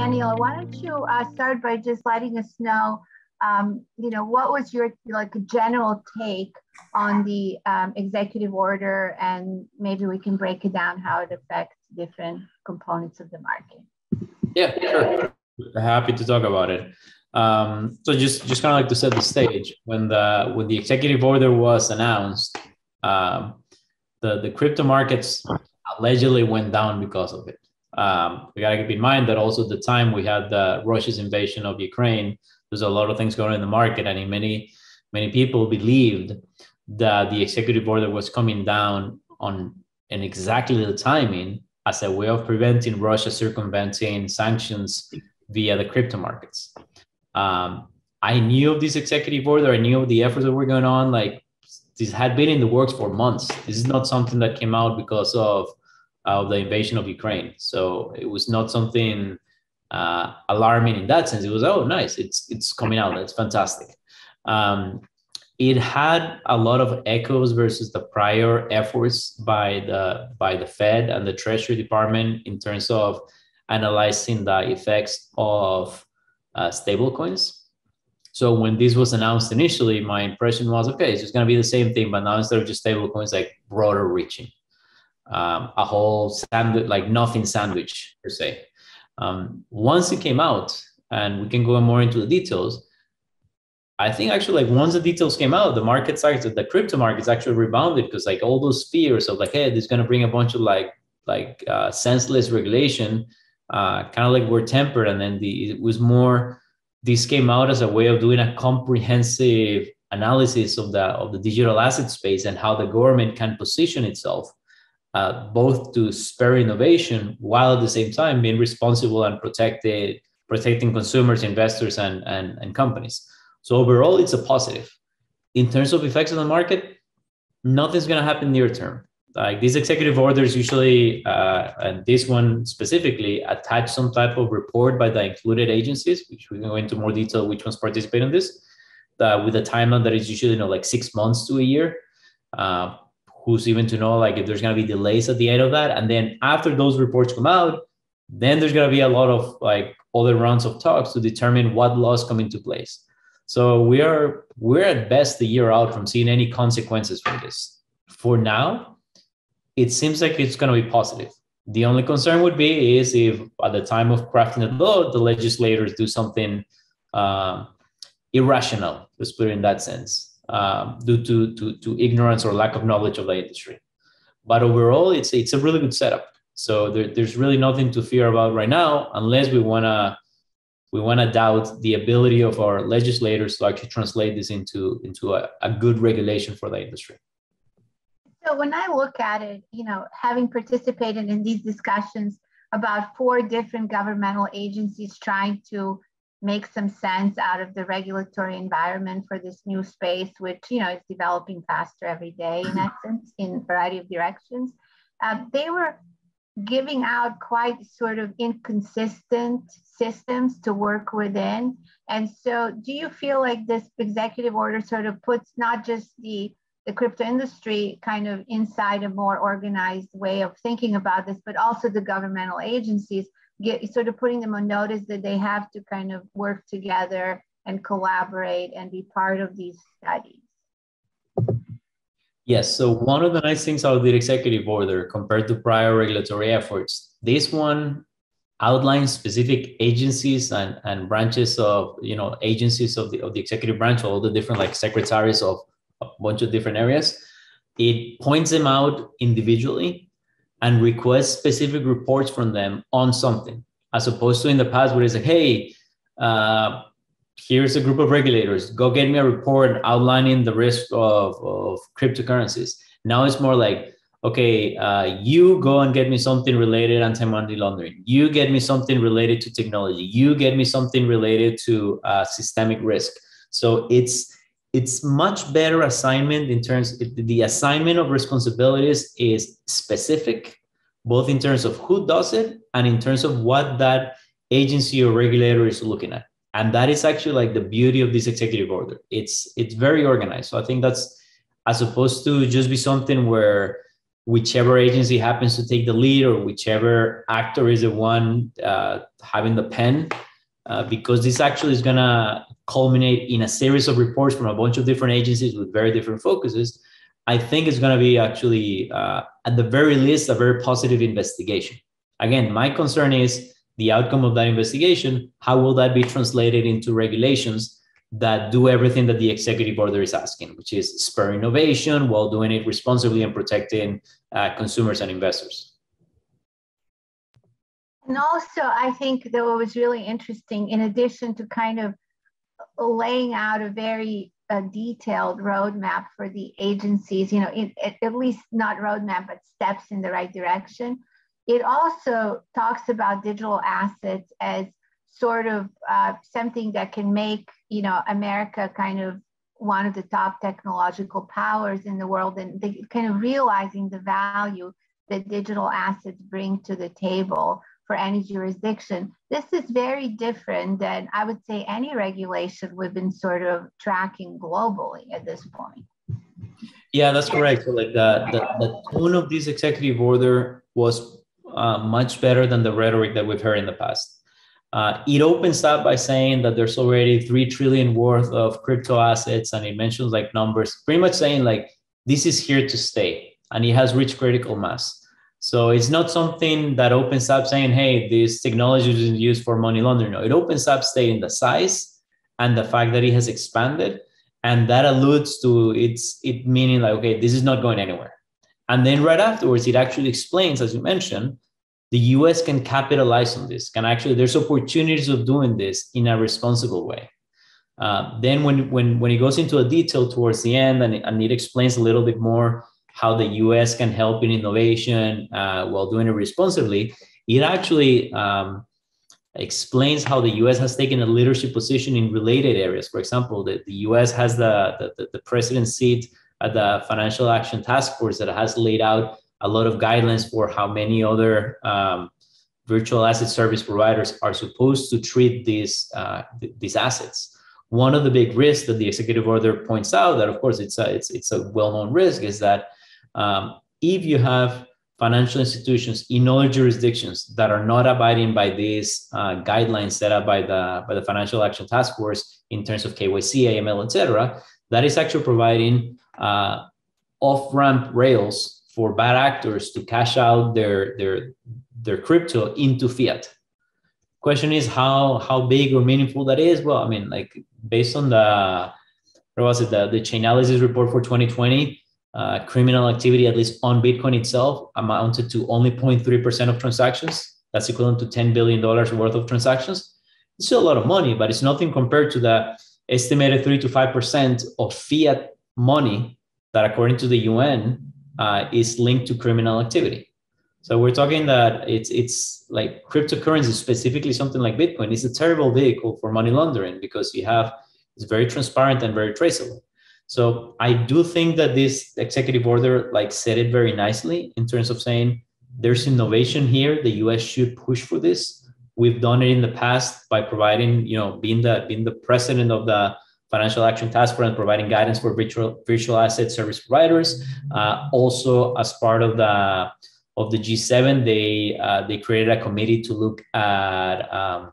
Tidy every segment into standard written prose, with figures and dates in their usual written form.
Daniel, why don't you start by just letting us know, what was your general take on the executive order, and maybe we can break it down how it affects different components of the market. Yeah, sure. Happy to talk about it. So just kind of like to set the stage, when the executive order was announced, the crypto markets allegedly went down because of it. We got to keep in mind that also at the time we had Russia's invasion of Ukraine. There's a lot of things going on in the market, and many people believed that the executive order was coming down in exactly the timing as a way of preventing Russia circumventing sanctions via the crypto markets. I knew of this executive order. I knew of the efforts that were going on. Like, this had been in the works for months. This is not something that came out because of the invasion of Ukraine. So it was not something alarming in that sense. It was, oh, nice, it's coming out. That's fantastic. It had a lot of echoes versus the prior efforts by the Fed and the Treasury Department in terms of analyzing the effects of stablecoins. So when this was announced initially, my impression was, okay, it's just going to be the same thing, but now instead of just stablecoins, like broader reaching, a whole sandwich, like nothing sandwich per se. Once it came out, and we can go more into the details, I think actually, like, once the details came out, the market started, the crypto markets actually rebounded, because like all those fears of like, hey, this is going to bring a bunch of like senseless regulation, kind of like were tempered. And then it was more, this came out as a way of doing a comprehensive analysis of the digital asset space and how the government can position itself, both to spur innovation while at the same time being responsible and protecting consumers, investors, and companies. So overall, it's a positive. In terms of effects on the market, nothing's going to happen near term. Like, these executive orders usually, and this one specifically, attach some type of report by the included agencies, which we can go into more detail which ones participate in this, with a timeline that is usually like 6 months to a year. Who's even to know like if there's going to be delays at the end of that. And then after those reports come out, then there's going to be a lot of like other rounds of talks to determine what laws come into place. So we're at best a year out from seeing any consequences from this. For now, it seems like it's going to be positive. The only concern would be is if at the time of crafting the law, the legislators do something irrational, let's put it in that sense, due to ignorance or lack of knowledge of the industry. But overall, it's a really good setup. So there's really nothing to fear about right now, unless we want to doubt the ability of our legislators to actually translate this into a good regulation for the industry. So when I look at it, having participated in these discussions about 4 different governmental agencies trying to make some sense out of the regulatory environment for this new space, which, is developing faster every day in essence, in a variety of directions, they were giving out quite sort of inconsistent systems to work within. And so do you feel like this executive order sort of puts not just the crypto industry kind of inside a more organized way of thinking about this, but also the governmental agencies, sort of putting them on notice that they have to kind of work together and collaborate and be part of these studies? Yes. So one of the nice things about the executive order compared to prior regulatory efforts, this one outlines specific agencies and branches of, agencies of the executive branch, all the different like secretaries of a bunch of different areas. It points them out individually and requests specific reports from them on something, as opposed to in the past where it's like, hey, here's a group of regulators, go get me a report outlining the risk of cryptocurrencies. Now it's more like, okay, you go and get me something related to anti-money laundering. You get me something related to technology. You get me something related to systemic risk. So it's much better assignment in terms, the assignment of responsibilities is specific, both in terms of who does it and in terms of what that agency or regulator is looking at. And that is actually like the beauty of this executive order. It's very organized. So I think that's, as opposed to just be something where whichever agency happens to take the lead or whichever actor is the one having the pen, because this actually is going to culminate in a series of reports from a bunch of different agencies with very different focuses. I think it's going to be actually, at the very least, a very positive investigation. Again, my concern is the outcome of that investigation. How will that be translated into regulations that do everything that the executive order is asking, which is spur innovation while doing it responsibly and protecting consumers and investors? And also, I think that what was really interesting, in addition to kind of laying out a very detailed roadmap for the agencies, at least not roadmap, but steps in the right direction, it also talks about digital assets as sort of something that can make, America kind of one of the top technological powers in the world, and they kind of realizing the value that digital assets bring to the table for any jurisdiction. This is very different than, I would say, any regulation we've been sort of tracking globally at this point. Yeah, that's correct. So like the tone of this executive order was much better than the rhetoric that we've heard in the past. It opens up by saying that there's already 3 trillion worth of crypto assets, and it mentions like numbers, pretty much saying like this is here to stay, and it has reached critical mass. So it's not something that opens up saying, hey, this technology is used for money laundering. No, it opens up stating the size and the fact that it has expanded, and that alludes to it meaning like, okay, this is not going anywhere. And then right afterwards, it actually explains, as you mentioned, the US can capitalize on this, there's opportunities of doing this in a responsible way. Then when it goes into a detail towards the end, and it explains a little bit more how the US can help in innovation while doing it responsibly, it actually explains how the US has taken a leadership position in related areas. For example, the US has the president's seat at the Financial Action Task Force that has laid out a lot of guidelines for how many other virtual asset service providers are supposed to treat these assets. One of the big risks that the executive order points out, that of course it's a well-known risk, is that if you have financial institutions in other jurisdictions that are not abiding by these guidelines set up by the Financial Action Task Force in terms of KYC, AML, etc., that is actually providing off-ramp rails for bad actors to cash out their crypto into fiat. Question is how big or meaningful that is. Well, I mean, like based on the Chainalysis report for 2020, criminal activity, at least on Bitcoin itself, amounted to only 0.3% of transactions. That's equivalent to $10 billion worth of transactions. It's still a lot of money, but it's nothing compared to the estimated 3 to 5% of fiat money that, according to the UN, is linked to criminal activity. So we're talking that it's like cryptocurrency, specifically something like Bitcoin, is a terrible vehicle for money laundering because it's very transparent and very traceable. So I do think that this executive order said it very nicely in terms of saying there's innovation here. The US should push for this. We've done it in the past by providing, being the president of the Financial Action Task Force and providing guidance for virtual asset service providers. Also, as part of the G7, they created a committee to look at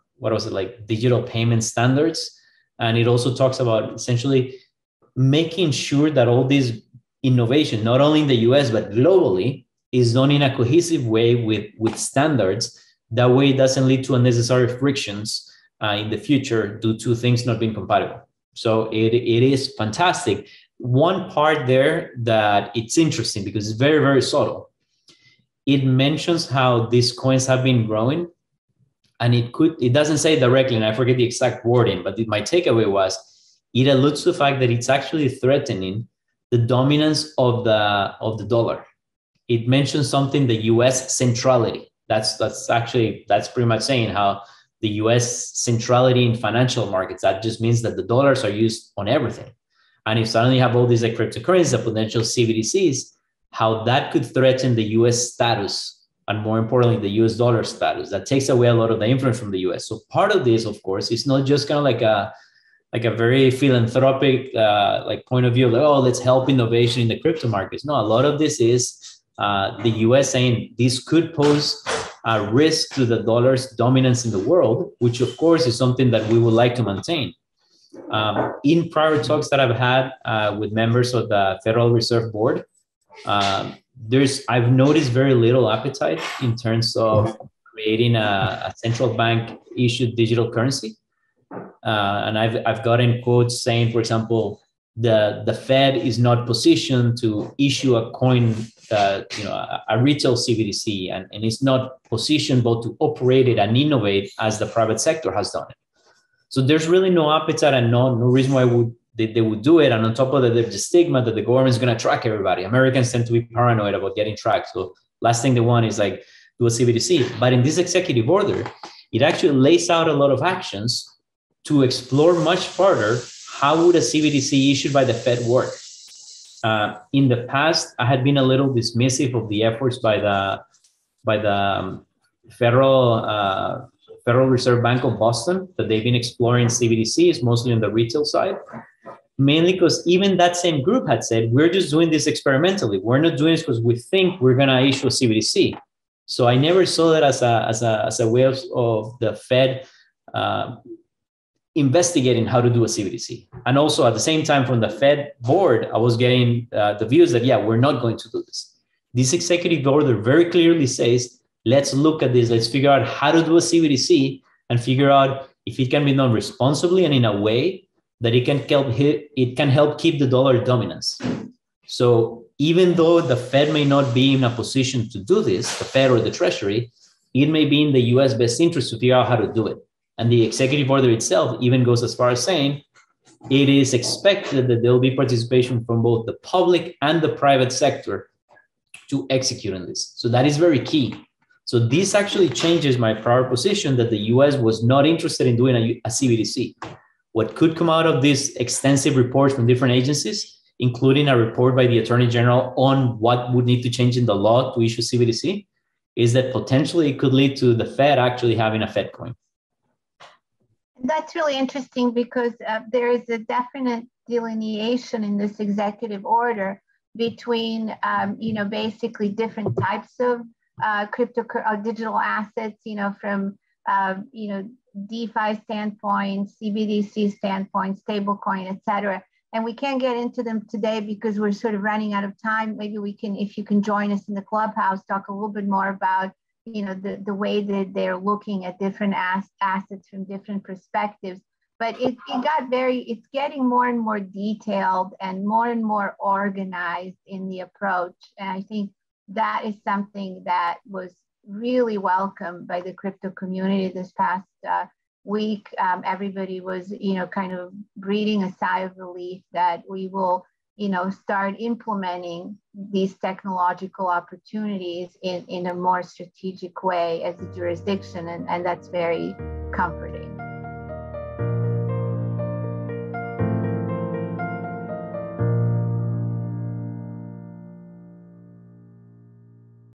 digital payment standards, and it also talks about essentially making sure that all this innovation, not only in the US but globally, is done in a cohesive way with standards. That way, it doesn't lead to unnecessary frictions in the future due to things not being compatible. So it is fantastic. One part there that it's interesting because it's very, very subtle. It mentions how these coins have been growing, and it doesn't say directly, and I forget the exact wording, but my takeaway was it alludes to the fact that it's actually threatening the dominance of the dollar. It mentions something, the US centrality. That's pretty much saying how the US centrality in financial markets, that just means that the dollars are used on everything. And if suddenly you have all these cryptocurrencies, the potential CBDCs, how that could threaten the US status, and more importantly, the US dollar status. That takes away a lot of the influence from the US. So part of this, of course, is not just kind of like a very philanthropic point of view, let's help innovation in the crypto markets. No, a lot of this is the US saying this could pose a risk to the dollar's dominance in the world, which of course is something that we would like to maintain. In prior talks that I've had with members of the Federal Reserve Board, I've noticed very little appetite in terms of creating a central bank issued digital currency. And I've gotten quotes saying, for example, the Fed is not positioned to issue a coin, a retail CBDC, and it's not positioned both to operate it and innovate as the private sector has done it. So there's really no appetite and no reason why they would do it. And on top of that, there's the stigma that the government is going to track everybody. Americans tend to be paranoid about getting tracked. So last thing they want is like do a CBDC. But in this executive order, it actually lays out a lot of actions to explore much further how would a CBDC issued by the Fed work. In the past, I had been a little dismissive of the efforts by the Federal Reserve Bank of Boston that they've been exploring CBDCs, mostly on the retail side, mainly because even that same group had said, we're just doing this experimentally. We're not doing this because we think we're going to issue a CBDC. So I never saw that as a way of the Fed investigating how to do a CBDC. And also at the same time from the Fed board, I was getting the views that, yeah, we're not going to do this. This executive order very clearly says, let's look at this. Let's figure out how to do a CBDC and figure out if it can be done responsibly and in a way that it can help keep the dollar dominance. So even though the Fed may not be in a position to do this, the Fed or the Treasury, it may be in the US best interest to figure out how to do it. And the executive order itself even goes as far as saying it is expected that there will be participation from both the public and the private sector to execute on this. So that is very key. So this actually changes my prior position that the US was not interested in doing a CBDC. What could come out of this extensive report from different agencies, including a report by the Attorney General on what would need to change in the law to issue CBDC, is that potentially it could lead to the Fed actually having a Fed coin. That's really interesting because there is a definite delineation in this executive order between, basically different types of digital assets, from, DeFi standpoint, CBDC standpoint, stablecoin, et cetera. And we can't get into them today because we're sort of running out of time. Maybe we can, if you can join us in the clubhouse, talk a little bit more about the way that they're looking at different assets from different perspectives. But it's getting more and more detailed and more organized in the approach. And I think that is something that was really welcomed by the crypto community this past week. Everybody was, kind of breathing a sigh of relief that we will start implementing these technological opportunities in a more strategic way as a jurisdiction. And that's very comforting.